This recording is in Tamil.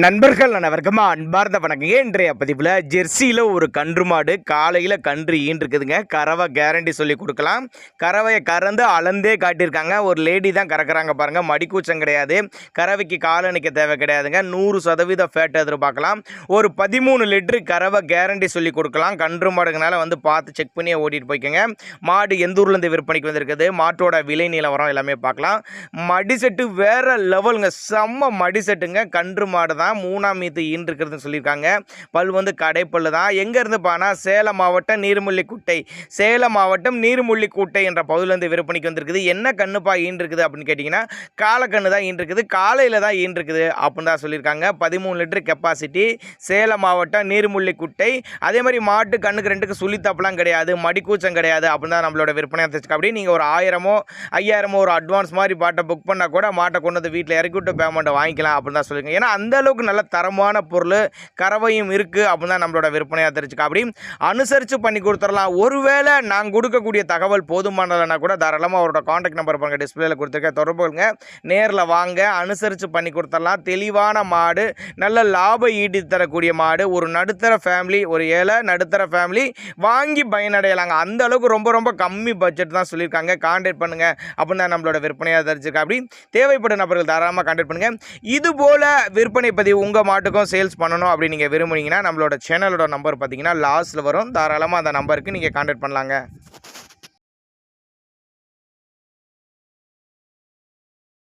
நண்பர்கள் அனைவருக்கும் அன்பார்ந்த வணக்கங்க. இன்றைய பதிவில் ஜெர்சியில் ஒரு கன்று மாடு காலையில் கன்று ஈன்றுக்குதுங்க. கறவை கேரண்டி சொல்லி கொடுக்கலாம். கறவையை கறந்து அளந்தே காட்டியிருக்காங்க. ஒரு லேடி தான் கறக்குறாங்க பாருங்கள். மடிக்கூச்சம் கிடையாது. கறவைக்கு காலணிக்க தேவை கிடையாதுங்க. 100% ஃபேட் எதிர்பார்க்கலாம். ஒரு 13 லிட்டரு கறவை கேரண்டி சொல்லி கொடுக்கலாம். கன்று மாடுங்கனால வந்து பார்த்து செக் பண்ணி ஓட்டிகிட்டு போய்க்கோங்க. மாடு எந்த ஊர்லேருந்து விற்பனைக்கு வந்திருக்குது, மாட்டோட விலை நிலவரம் எல்லாமே பார்க்கலாம். மடி செட்டு வேறு லெவலுங்க. செம்ம மடி செட்டுங்க. கன்று மாடு தான் 3ஆம் மீத்து ஈன்றுக்கிறதுன்னு சொல்லியிருக்காங்க. பல் வந்து கடைப்பல்லு தான். எங்கேருந்து பானா சேலம் மாவட்டம் நீர்முள்ளிக்குட்டை, சேலம் மாவட்டம் நீர்முள்ளிக்குட்டை என்ற பகுதியிலேருந்து விற்பனைக்கு வந்திருக்குது. என்ன கண்ணுப்பா ஈன்றுக்குது அப்படின்னு கேட்டிங்கன்னா காலக்கண்ணு தான் ஈன்றுக்குது. காலையில் தான் ஈன்றுக்குது அப்படின்னு தான் சொல்லியிருக்காங்க. 13 லிட்டர் கெப்பாசிட்டி, சேலம் மாவட்டம் நீர்முள்ளிக்குட்டை. அதே மாதிரி மாட்டு கண்ணுக்கு 2க்கு சுழித்தப்பெல்லாம் கிடையாது, மடிக்கூச்சம் கிடையாது அப்படின்னு தான் நம்மளோட விற்பனை தெரிஞ்சுக்க. அப்படி நீங்கள் ஒரு 1000மோ 5000மோ ஒரு அட்வான்ஸ் மாதிரி பாட்டை புக் பண்ணால் கூட மாட்டை கொண்டு வந்து வீட்டில் இறக்கி விட்டு பேமெண்ட்டை வாங்கிக்கலாம் அப்படின்னு தான் சொல்லியிருக்கேன். ஏன்னா அந்த அளவுக்கு நல்ல தரமான பொருள் கறவையும் இருக்குது அப்படின்னு தான் நம்மளோட விற்பனையாக தெரிஞ்சுக்க. அப்படி அனுசரித்து பண்ணி கொடுத்துடலாம். ஒருவேளை நாங்கள் கொடுக்கக்கூடிய தகவல் போதுமானதுன்னா கூட தாராளமாக அவரோட காண்டாக்ட் நம்பர் பாருங்கள், டிஸ்பிளேல கொடுத்துருக்கேன், தொடர்புங்க. நேரில் வாங்க, அனுசரித்து பண்ணி கொடுத்துடலாம். தெளிவான மாடு, நல்ல லாபம் ஈட்டி தரக்கூடிய மாடு. ஒரு நடுத்தர ஃபேமிலி, ஒரு ஏழை நடுத்தர ஃபேமிலி வாங்கி பயனடையலாங்க. அந்த அளவுக்கு ரொம்ப ரொம்ப கம்மி பட்ஜெட் தான் சொல்லியிருக்காங்க. கான்டாக்ட் பண்ணுங்க அப்படின்னு தான் நம்மளோட விற்பனையாக தெரிஞ்சுக்க. அப்படி தேவைப்படும் நபர்கள் தாராளமாக கான்டாக்ட் பண்ணுங்கள். இது போல் விற்பனை பதிவு உங்கள் மாட்டுக்கும் சேல்ஸ் பண்ணணும் அப்படின்னு நீங்கள் விரும்புனீங்கன்னா நம்மளோட சேனலோட நம்பர் பார்த்தீங்கன்னா லாஸ்ட்டில் வரும். தாராளமாக அந்த நம்பருக்கு நீங்கள் கான்டாக்ட் பண்ணலாங்க.